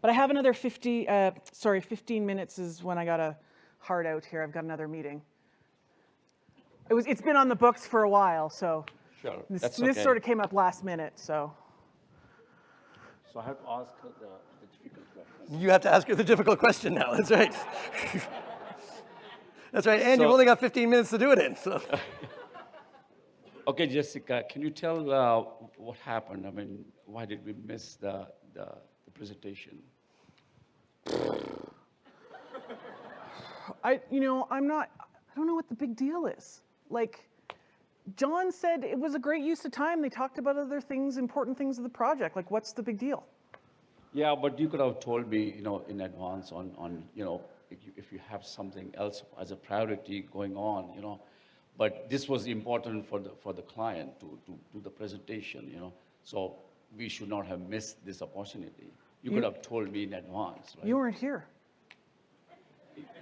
But I have another 15 minutes is when I got a hard out here. I've got another meeting. It's been on the books for a while, so Sure, this sort of came up last minute, so. So I have to ask her the difficult question. You have to ask her the difficult question now. That's right. That's right, and you've only got 15 minutes to do it in. So. Okay, Jessica, can you tell what happened? I mean, why did we miss the presentation? I don't know what the big deal is. Like, John said it was a great use of time. They talked about other things, important things of the project. Like, what's the big deal? Yeah, but you could have told me, in advance on if you have something else as a priority going on, But this was important for the client to do the presentation, So we should not have missed this opportunity. You could have told me in advance, right? You weren't here.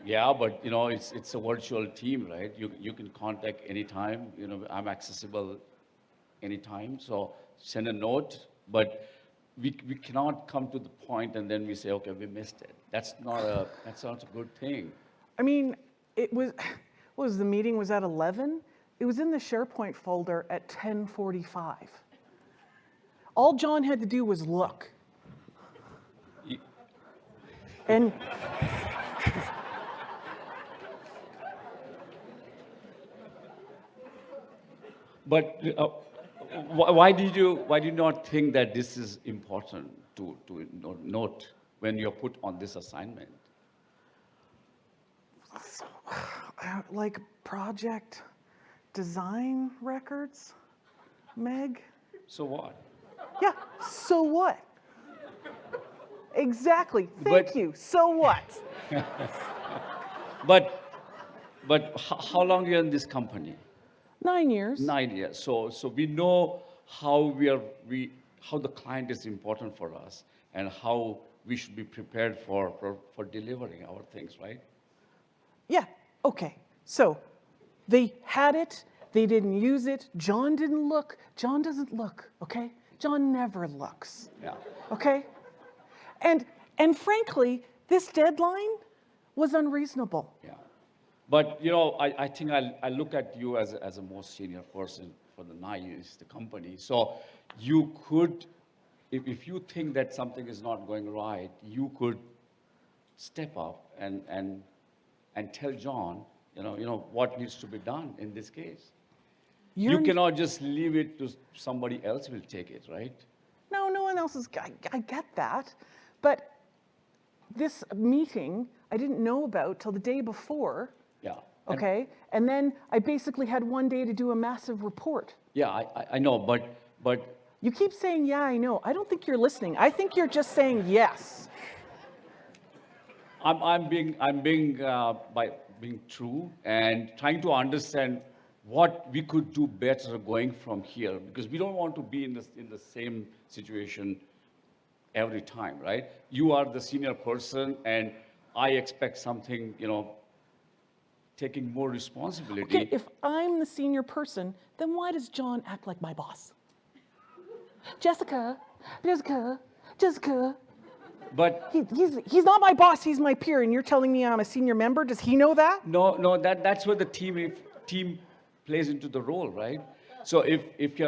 Yeah, but it's a virtual team, right? You can contact anytime. I'm accessible anytime. So send a note, but we cannot come to the point and then we say, okay, we missed it. That's not a good thing. I mean, the meeting was at 11. It was in the SharePoint folder at 10:45. All John had to do was look. And But why did you not think that this is important to note when you're put on this assignment? like project design records, Meg? So what? Yeah, so what? Exactly. Thank you. So what? But how long are you in this company? 9 years. 9 years. So we know how how the client is important for us and how we should be prepared for delivering our things, right? Yeah, okay. So they had it, they didn't use it, John didn't look. John doesn't look, okay? John never looks. Yeah. Okay? And frankly, this deadline was unreasonable. Yeah. But I think I look at you as a most senior person for the 9 years, the company. So you could, if you think that something is not going right, you could step up and tell John, what needs to be done in this case. You cannot just leave it to somebody else will take it, right? No, no one else is, I get that. But this meeting, I didn't know about till the day before. Yeah. Okay, and then I basically had 1 day to do a massive report. Yeah, I know, but you keep saying, yeah, I know. I don't think you're listening. I think you're just saying yes. I'm being true and trying to understand what we could do better going from here, because we don't want to be in the same situation every time, right? You are the senior person, and I expect something, taking more responsibility. Okay, if I'm the senior person, then why does John act like my boss? Jessica. But he's not my boss, he's my peer, and you're telling me I'm a senior member? Does he know that? No, that's where the team plays into the role, right? So if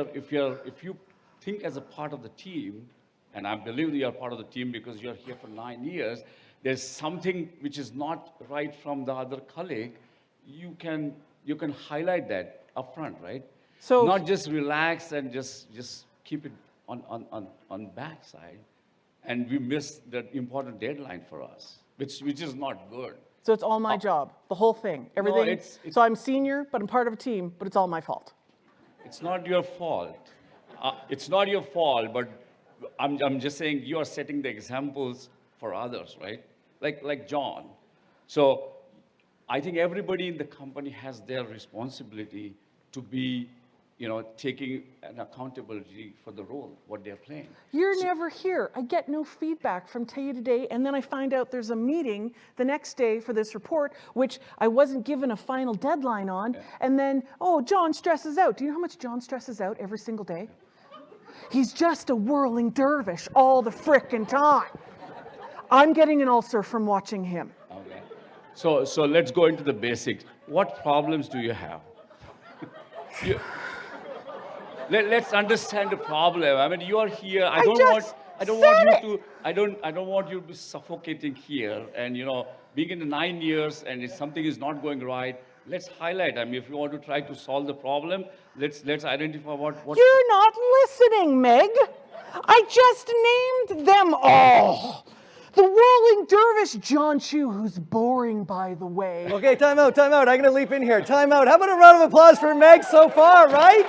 you think as a part of the team, and I believe that you're part of the team because you're here for 9 years, there's something which is not right from the other colleague, you can highlight that upfront, right? So not just relax and just keep it on backside, and we miss that important deadline for us, which is not good. So it's all my job, the whole thing, everything. No, it's so I'm senior, but I'm part of a team, but it's all my fault. It's not your fault. It's not your fault, but I'm just saying you are setting the examples for others, right? Like John. So I think everybody in the company has their responsibility to be, taking an accountability for the role, what they're playing. You're never here. I get no feedback from Taya today, and then I find out there's a meeting the next day for this report, which I wasn't given a final deadline on, and then, John stresses out. Do you know how much John stresses out every single day? He's just a whirling dervish all the frickin' time. I'm getting an ulcer from watching him. Okay. So let's go into the basics. What problems do you have? You- let's understand the problem. I mean, you are here. I don't want you to be suffocating here. And being in the 9 years, and if something is not going right, let's highlight. I mean, if you want to try to solve the problem, let's identify what. You're not listening, Meg. I just named them all. The whirling dervish John Chu, who's boring, by the way. Okay, time out. I'm going to leap in here. Time out. How about a round of applause for Meg so far, right?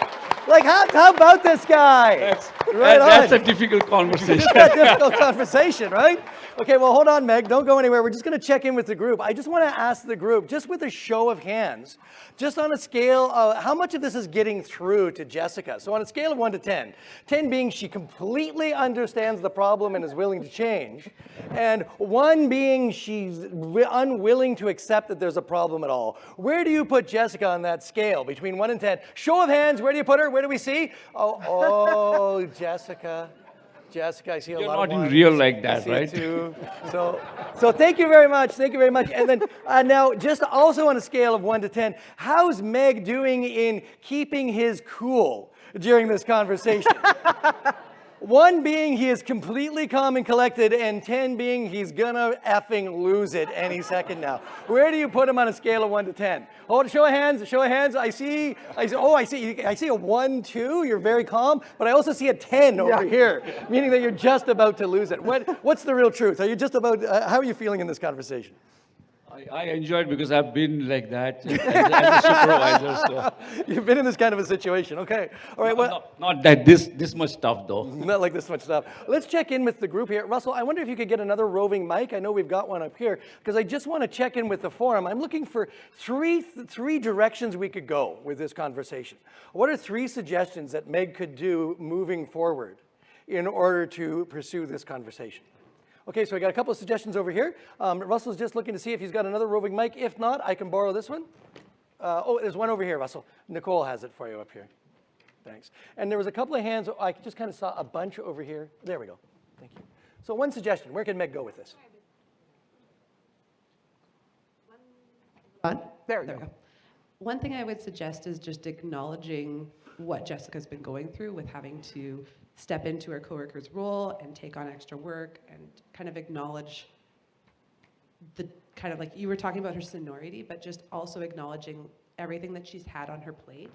Like, how about this guy? That's a difficult conversation. That's a difficult conversation, right? Okay, well, hold on, Meg. Don't go anywhere. We're just going to check in with the group. I just want to ask the group, just with a show of hands, just on a scale of how much of this is getting through to Jessica? So on a scale of 1 to 10, 10 being she completely understands the problem and is willing to change, and 1 being she's unwilling to accept that there's a problem at all. Where do you put Jessica on that scale between 1 and 10? Show of hands, where do you put her? Where do we see? Oh, Jessica. Jessica, I see a You're lot of not in ones. real like I that, see right? 2. So thank you very much. Thank you very much. And then now, just also on a scale of 1 to 10, how's Meg doing in keeping his cool during this conversation? 1 being he is completely calm and collected, and 10 being he's gonna effing lose it any second now. Where do you put him on a scale of 1 to 10? Oh, show of hands, show of hands. I see a 1, 2. You're very calm, but I also see a 10 over here, meaning that you're just about to lose it. What's the real truth? Are you just about? How are you feeling in this conversation? I enjoyed because I've been like that as a supervisor. So. You've been in this kind of a situation, okay? All right. Well, Not that this much stuff though. not like this much stuff. Let's check in with the group here. Russell, I wonder if you could get another roving mic. I know we've got one up here, because I just want to check in with the forum. I'm looking for three directions we could go with this conversation. What are 3 suggestions that Meg could do moving forward in order to pursue this conversation? Okay, so I got a couple of suggestions over here. Russell's just looking to see if he's got another roving mic. If not, I can borrow this one. Oh, there's one over here, Russell. Nicole has it for you up here. Thanks. And there was a couple of hands. I just kind of saw a bunch over here. There we go. Thank you. So one suggestion. Where can Meg go with this? There we go. One thing I would suggest is just acknowledging what Jessica's been going through with having to step into her coworker's role and take on extra work, and kind of acknowledge the kind of, like you were talking about her seniority, but just also acknowledging everything that she's had on her plate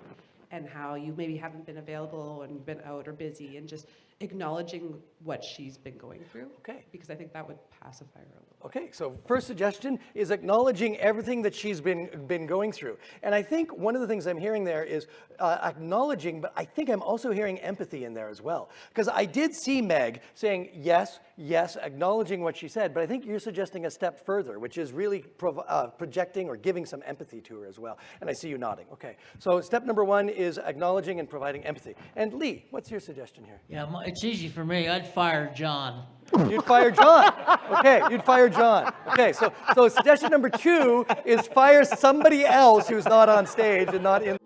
and how you maybe haven't been available and been out or busy, and just acknowledging what she's been going through. Okay. Because I think that would pacify her a little. Okay, so first suggestion is acknowledging everything that she's been going through. And I think one of the things I'm hearing there is acknowledging, but I think I'm also hearing empathy in there as well. Because I did see Meg saying yes, yes, acknowledging what she said, but I think you're suggesting a step further, which is really projecting or giving some empathy to her as well. And I see you nodding. Okay, so step number 1 is acknowledging and providing empathy. And Lee, what's your suggestion here? Yeah, it's easy for me. I'd fire John. You'd fire John. Okay, you'd fire John. Okay, so suggestion number 2 is fire somebody else who's not on stage and not in.